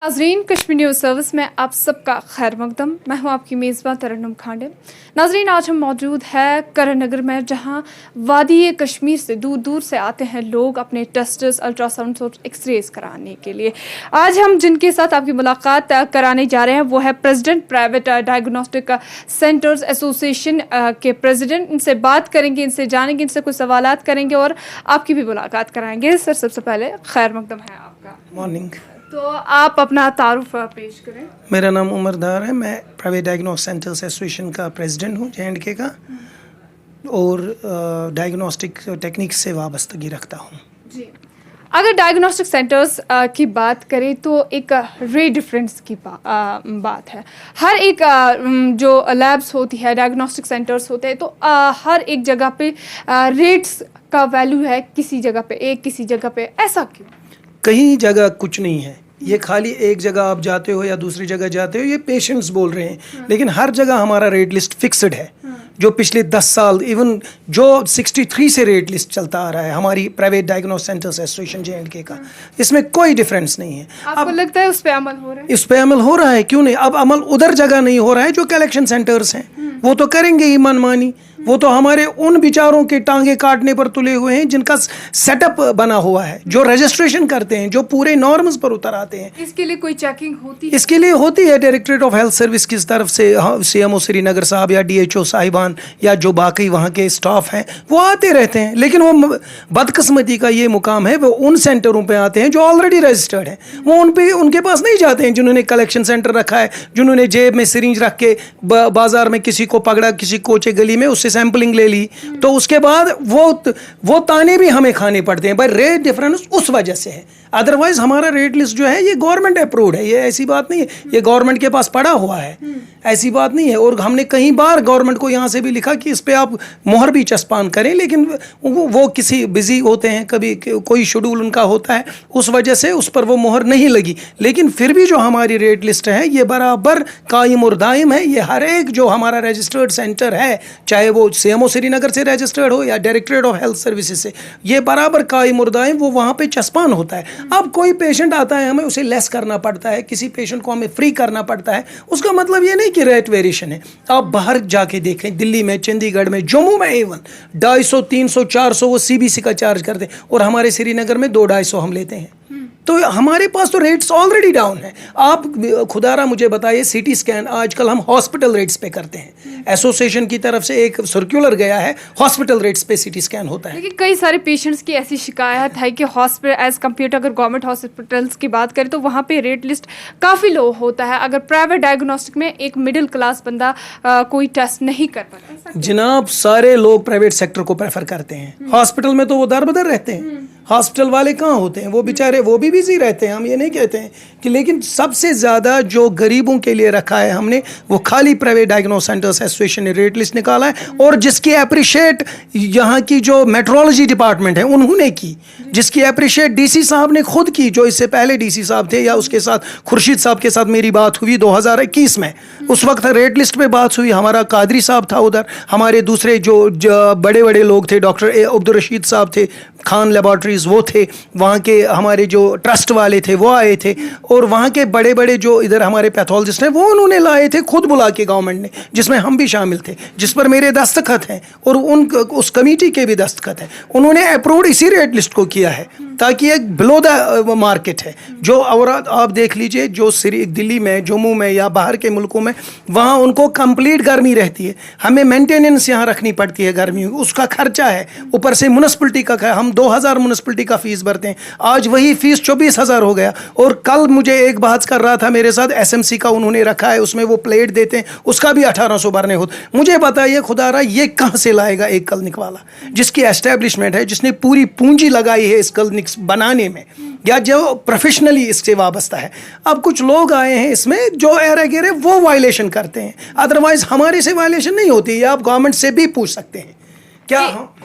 नाजरीन, Kashmir news service में आप सबका खैर मकदम। मैं हूं आपकी मेज़बान तरन्नुम खांडे। नाजरीन, आज हम मौजूद हैं करण नगर में, जहां वादी कश्मीर से दूर दूर से आते हैं लोग अपने टेस्ट्स, अल्ट्रासाउंड और एक्सरेज कराने के लिए। आज हम जिनके साथ आपकी मुलाकात कराने जा रहे हैं वो है president private diagnostic centres association के प्रेसिडेंट। इनसे बात करेंगे, इनसे जानेंगे, इनसे कुछ सवालात करेंगे और आपकी भी मुलाकात कराएंगे। सर, सबसे पहले खैर मकदम है आपका। मॉर्निंग। तो आप अपना तारुफ पेश करें। मेरा नाम उमर दार है। मैं प्राइवेट डायग्नोस्टिक सेंटर्स एसोसिएशन का प्रेसिडेंट हूँ JNK का, और डायग्नोस्टिक टेक्निक से वाबस्तगी रखता हूँ। जी, अगर डायग्नोस्टिक सेंटर्स की बात करें तो एक रे डिफरेंस की बात है। हर एक जो लैब्स होती है, डायग्नोस्टिक सेंटर्स होते हैं, तो हर एक जगह पे रेट्स का वैल्यू है, किसी जगह पे एक, किसी जगह पे ऐसा क्यों? कहीं जगह कुछ नहीं है, ये खाली एक जगह आप जाते हो या दूसरी जगह जाते हो, ये पेशेंट्स बोल रहे हैं। लेकिन हर जगह हमारा रेट लिस्ट फिक्स्ड है, जो पिछले 10 साल, इवन जो 63 से रेट लिस्ट चलता आ रहा है हमारी private diagnostic centres association JNK का। इसमें कोई डिफरेंस नहीं है। आपको लगता है उस पर अमल हो रहा है? इस पे अमल हो रहा है, क्यों नहीं? अब अमल उधर जगह नहीं हो रहा है जो कलेक्शन सेंटर्स हैं, वो तो करेंगे ही मनमानी। वो तो हमारे उन बिचारों के टांगे काटने पर तुले हुए हैं जिनका सेटअप बना हुआ है, जो रजिस्ट्रेशन करते हैं, जो पूरे नॉर्म्स पर उतर आते हैं। इसके लिए कोई चेकिंग होती है? इसके लिए होती है, डायरेक्टरेट ऑफ हेल्थ सर्विस की तरफ से CMO श्रीनगर साहब या DHO साहिबान या जो बाकी वहाँ के स्टाफ हैं वो आते रहते हैं। लेकिन वो बदकिस्मती का ये मुकाम है, वो उन सेंटरों पे आते हैं जो ऑलरेडी रजिस्टर्ड हैं। वो उनके पास नहीं जाते हैं जिन्होंने कलेक्शन सेंटर रखा है, जिन्होंने जेब में सिरिंज रख के बाजार में किसी को पकड़ा, किसी कोचे गली में उससे सैंपलिंग ले ली, तो उसके बाद वो ताने भी हमें खाने पड़ते हैं। भाई रेट डिफरेंस उस वजह से है, अदरवाइज हमारा रेट लिस्ट जो है ये गवर्नमेंट अप्रूव्ड है, ये ऐसी बात नहीं है, ये गवर्नमेंट के पास पड़ा हुआ है, ऐसी बात नहीं है। और हमने कई बार गवर्नमेंट को यहाँ से भी लिखा कि इस पे आप मोहर भी चस्पान करें, लेकिन वो किसी बिजी होते हैं, कभी कोई शेड्यूल उनका होता है, उस वजह से उस पर वो मोहर नहीं लगी। लेकिन फिर भी जो हमारी रेट लिस्ट है ये बराबर कायम और दायम है। ये हर एक जो हमारा रजिस्टर्ड सेंटर है, चाहे वो CMO श्रीनगर से रजिस्टर्ड हो या डायरेक्टरेट ऑफ हेल्थ सर्विसेज से, ये बराबर कायम और दायम वो वहाँ पे चस्पान होता है। अब कोई पेशेंट आता है, हमें उसे लेस करना पड़ता है, किसी पेशेंट को हमें फ्री करना पड़ता है, उसका मतलब ये नहीं कि रेट वेरिएशन है। आप बाहर जाके देखें, दिल्ली में, चंडीगढ़ में, जम्मू में इवन 250, 300, 400 वो CBC का चार्ज करते हैं, और हमारे श्रीनगर में 200-250 हम लेते हैं। तो हमारे पास तो रेट्स ऑलरेडी डाउन है। आप खुदारा मुझे बताइए, CT स्कैन आजकल हम हॉस्पिटल रेट्स पे करते हैं। एसोसिएशन की तरफ से एक सर्कुलर गया है, हॉस्पिटल रेट्स पे CT स्कैन होता है। लेकिन कई सारे पेशेंट्स की ऐसी शिकायत है कि हॉस्पिटल एज कम्पेयर टू, अगर गवर्नमेंट हॉस्पिटल्स की बात करें तो वहाँ पे रेट लिस्ट काफ़ी लो होता है। अगर प्राइवेट डायग्नोस्टिक में एक मिडिल क्लास बंदा कोई टेस्ट नहीं कर पाता। जनाब, सारे लोग प्राइवेट सेक्टर को प्रेफर करते हैं। हॉस्पिटल में तो वो दर बदर रहते हैं, हॉस्पिटल वाले कहाँ होते हैं? वो बेचारे वो भी बिजी रहते हैं, हम ये नहीं कहते हैं कि। लेकिन सबसे ज़्यादा जो गरीबों के लिए रखा है हमने, वो खाली प्राइवेट डायग्नोस्टिक सेंटर्स एसोसिएशन ने रेट लिस्ट निकाला है, और जिसकी अप्रिशिएट यहाँ की जो मेट्रोलॉजी डिपार्टमेंट है उन्होंने की, जिसकी अप्रिशिएट DC साहब ने खुद की, जो इससे पहले DC साहब थे, या उसके साथ खुर्शीद साहब के साथ मेरी बात हुई 2021 में। उस वक्त रेट लिस्ट पे बात हुई, हमारा कादरी साहब था उधर, हमारे दूसरे जो बड़े बड़े लोग थे, डॉक्टर अब्दुल रशीद साहब थे, खान लेबॉर्ट्रीज वो थे, वहाँ के हमारे जो ट्रस्ट वाले थे वो आए थे, और वहाँ के बड़े बड़े जो इधर हमारे पैथोलॉजिस्ट हैं वो उन्होंने लाए थे खुद बुला के गवर्नमेंट ने, जिसमें हम भी शामिल थे, जिस पर मेरे दस्तखत हैं और उस कमेटी के भी दस्तखत हैं। उन्होंने अप्रूव्ड इसी रेट लिस्ट को किया है, ताकि एक बिलो द मार्केट है जो, और आप देख लीजिए जो दिल्ली में, जम्मू में या बाहर के मुल्कों में, वहाँ उनको कंप्लीट गर्मी रहती है, हमें मेंटेनेंस यहाँ रखनी पड़ती है गर्मी, उसका खर्चा है, ऊपर से म्युनिसिपलिटी का हम 2000 म्युनिसिपलिटी का फीस भरते हैं, आज वही फीस 24,000 हो गया। और कल मुझे एक बात कर रहा था मेरे साथ, SMC का उन्होंने रखा है, उसमें वो प्लेट देते हैं, उसका भी 1800 भरने होते। मुझे बताइए खुदारा, ये कहाँ से लाएगा एक क्लिनिक वाला, जिसकी एस्टेब्लिशमेंट है, जिसने पूरी पूंजी लगाई है इस क्लिनिक बनाने में, या जो प्रोफेशनली इससे वाबस्ता है। अब कुछ लोग आए हैं इसमें जो एरे गेरे वो वायलेशन करते हैं, अदरवाइज हमारे से वायलेशन नहीं होती है। आप गवर्नमेंट से भी पूछ सकते हैं क्या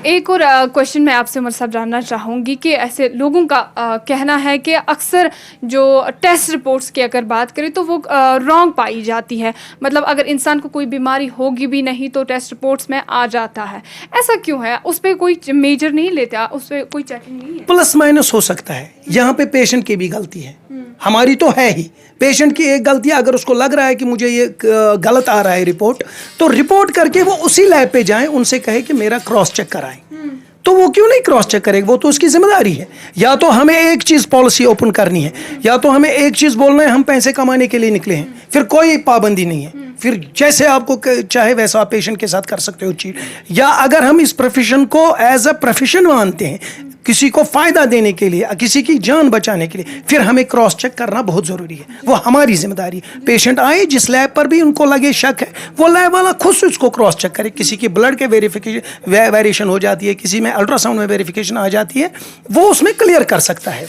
एक और क्वेश्चन मैं आपसे उमर साहब जानना चाहूँगी कि ऐसे लोगों का कहना है कि अक्सर जो टेस्ट रिपोर्ट्स की अगर बात करें तो वो रॉन्ग पाई जाती है, मतलब अगर इंसान को कोई बीमारी होगी भी नहीं तो टेस्ट रिपोर्ट्स में आ जाता है, ऐसा क्यों है? उस पर कोई मेजर नहीं लेता, उस पर कोई चेकिंग नहीं है? प्लस माइनस हो सकता है, यहाँ पे पेशेंट की भी गलती है, हमारी तो है ही। पेशेंट की एक गलती है, अगर उसको लग रहा है कि मुझे ये गलत आ रहा है रिपोर्ट, तो रिपोर्ट करके वो उसी लैब पे जाएं, उनसे कहे कि मेरा क्रॉस चेक कराएं। तो वो क्यों नहीं क्रॉस चेक करेगा? वो तो उसकी जिम्मेदारी है। या तो हमें एक चीज पॉलिसी ओपन करनी है, या तो हमें एक चीज बोलना है हम पैसे कमाने के लिए निकले हैं, फिर कोई पाबंदी नहीं है, फिर जैसे आपको चाहे वैसा आप पेशेंट के साथ कर सकते हो चीज। या अगर हम इस प्रोफेशन को एज अ प्रोफेशन मानते हैं, किसी को फायदा देने के लिए, किसी की जान बचाने के लिए, फिर हमें क्रॉस चेक करना बहुत जरूरी है, वो हमारी जिम्मेदारी है। पेशेंट आए जिस लैब पर भी उनको लगे शक है, वो लैब वाला खुद से उसको क्रॉस चेक करे। किसी की ब्लड के वेरिएशन हो जाती है, किसी में अल्ट्रासाउंड में वेरिफिकेशन आ जाती है, वो उसमें क्लियर कर सकता है।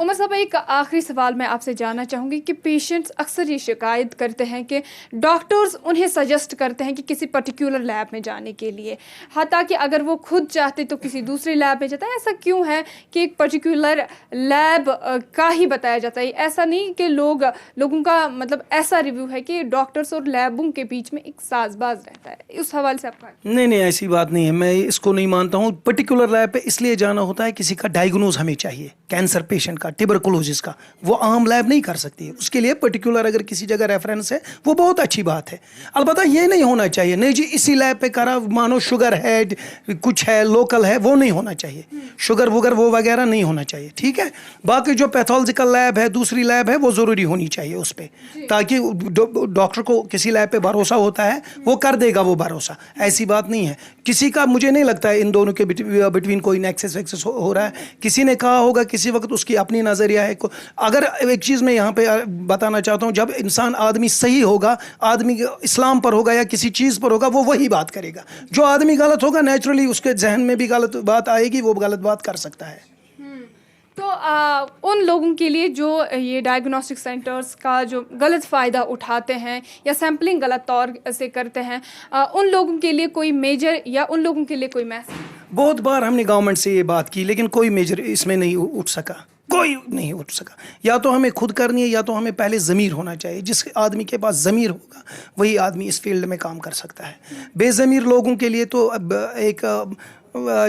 उमर साहब, एक आखिरी सवाल मैं आपसे जानना चाहूँगी कि पेशेंट्स अक्सर ये शिकायत करते हैं कि डॉक्टर्स उन्हें सजेस्ट करते हैं कि किसी पर्टिकुलर लैब में जाने के लिए, हालांकि कि अगर वो खुद चाहते तो किसी दूसरी लैब में जाता है। ऐसा क्यों है कि एक पर्टिकुलर लैब का ही बताया जाता है? ऐसा नहीं कि लोगों का मतलब ऐसा रिव्यू है कि डॉक्टर्स और लैबों के बीच में एक साजबाज रहता है, उस हवाले से आपका? नहीं, ऐसी बात नहीं है, मैं इसको नहीं मानता हूँ। पर्टिकुलर लैब पे इसलिए जाना होता है, किसी का डायग्नोज हमें चाहिए, कैंसर पेशेंट का, ट्यूबरकुलोसिस का, वो आम लैब नहीं कर सकती है। उसके लिए पर्टिकुलर अगर किसी जगह रेफरेंस है, वो बहुत अच्छी बात है। अलबत्ता ये नहीं होना चाहिए नहीं जी इसी लैब पे करा, मानो शुगर है, कुछ है, लोकल है, वो नहीं होना चाहिए। शुगर वुगर वो वगैरह नहीं होना चाहिए, ठीक है। बाकी जो पैथोलॉजिकल लैब है, दूसरी लैब है, वो ज़रूरी होनी चाहिए उस पर, ताकि डॉक्टर को किसी लैब पे भरोसा होता है, वो कर देगा वो भरोसा। ऐसी बात नहीं है किसी का, मुझे नहीं लगता है इन दोनों के बिटवीन कोई नेक्सस वेक्सस हो रहा है। किसी ने कहा होगा किसी वक्त, उसकी अपनी नज़रिया है। अगर एक चीज़ मैं यहाँ पे बताना चाहता हूँ, जब इंसान आदमी सही होगा, आदमी इस्लाम पर होगा या किसी चीज़ पर होगा, वो वही बात करेगा। जो आदमी गलत होगा, नेचुरली उसके जहन में भी गलत बात आएगी, वो गलत बात कर सकता है। तो उन लोगों के लिए जो ये डायग्नोस्टिक सेंटर्स का जो गलत फ़ायदा उठाते हैं या सैम्पलिंग गलत तौर से करते हैं, उन लोगों के लिए कोई मेजर या उन लोगों के लिए कोई मैसेज? बहुत बार हमने गवर्नमेंट से ये बात की, लेकिन कोई मेजर इसमें नहीं उठ सका, कोई नहीं उठ सका। या तो हमें खुद करनी है, या तो हमें पहले ज़मीर होना चाहिए। जिस आदमी के पास ज़मीर होगा, वही आदमी इस फील्ड में काम कर सकता है। बेज़मीर लोगों के लिए तो अब एक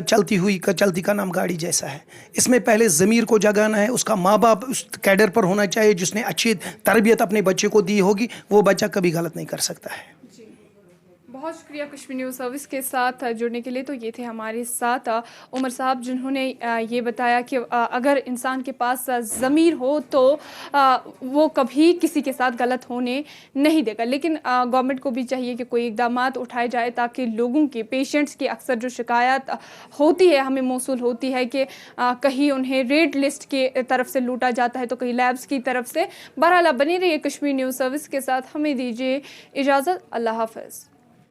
चलती का नाम गाड़ी जैसा है। इसमें पहले ज़मीर को जगाना है, उसका माँ बाप उस कैडर पर होना चाहिए जिसने अच्छी तरबियत अपने बच्चे को दी होगी, वो बच्चा कभी गलत नहीं कर सकता है। बहुत शुक्रिया कश्मीर न्यूज़ सर्विस के साथ जुड़ने के लिए। तो ये थे हमारे साथ उमर साहब, जिन्होंने ये बताया कि अगर इंसान के पास ज़मीर हो तो वो कभी किसी के साथ गलत होने नहीं देगा। लेकिन गवर्नमेंट को भी चाहिए कि कोई इक़दामात उठाए जाए ताकि लोगों की, पेशेंट्स की अक्सर जो शिकायत होती है, हमें मौसूल होती है कि कहीं उन्हें रेड लिस्ट की तरफ से लूटा जाता है तो कहीं लैब्स की तरफ से। बहरहाल बने रहिए कश्मीर न्यूज़ सर्विस के साथ, हमें दीजिए इजाज़त। अल्लाह हाफ़िज़।